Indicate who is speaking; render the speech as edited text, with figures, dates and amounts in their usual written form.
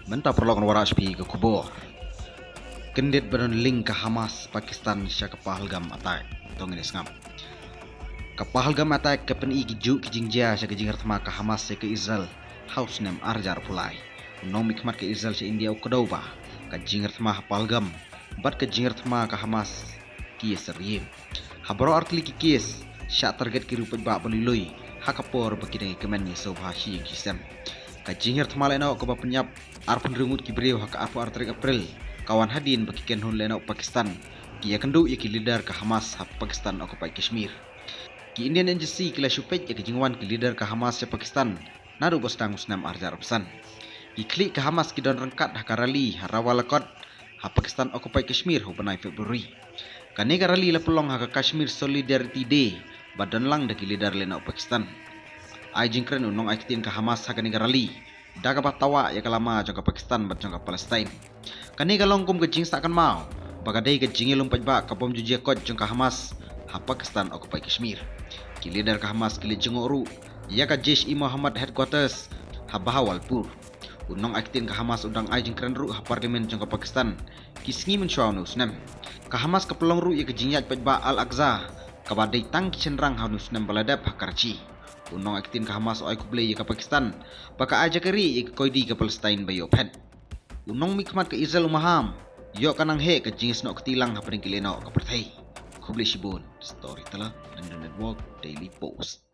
Speaker 1: Menta perlakuan waras pi ke kubo. Kendit badan link ke Hamas Pakistan sya ke Pahalgam attack. Tong ini ngam. Ke Pahalgam attack ke pen iki juk ke jingja sya ke jingar thma ke Hamas sya ke Israel. Haus nem arjar pulai. Nong mikmat ke Israel sya India ukadauba. Ke jingar thma Pahalgam. Bat ke jingar thma ke Hamas kies riem. Habaro artli ki kies sya target ki rupat ba baliloi. Hakapor bakidang kemen ni sobhashi yang kisem. Ka jingar thma lena ko ba penyap arpun rumut ki breu hak arpu artrik April. Kawan hadin bagi ken hun lena Pakistan. Ki yakendu ki leader ke Hamas hak Pakistan occupy Kashmir. Ki Indian Embassy kila syupet ya jingwan ki leader ke Hamas ya Pakistan. Naru bostang usnam arjar pesan. Ki klik ke Hamas ki don rengkat hak rally harawalakot hak Pakistan occupy Kashmir hu benai Februari. Kanega rally la pelong hak Kashmir Solidarity Day badan lang daki leader lena Pakistan. Ai jingkren unong aikitin ke Hamas hak kanega rally. Daga batawa ya kalama jangka Pakistan bat jangka Palestine. Kanega longkum ke jing sakan mau. Bagadai ke jingi lumpat ba kapom jujia kot jangka Hamas ha Pakistan occupy Kashmir. Ki leader ke Hamas kili jengoru ya ka Jaish-i Muhammad headquarters ha Bahawalpur. Unong aikitin ke Hamas undang ai jingkren ru ha parlimen jangka Pakistan. Ki singi mensyau nusnem. Ke Hamas ke pelong ru ya ke jingyat pat ba Al-Aqsa. Kabadai tang ki cenrang ha nusnem baladap ha Karachi. Unong akitin ke Hamas o kublay ke Pakistan. Baka aja keri ke koidi ke Palestine bayo pen. Unong mikmat ke Israel umaham. Yo kanang he ke jingis no ketilang ha paring kileno ke pertai. Kublay shibun. Storyteller and the Network Daily Post.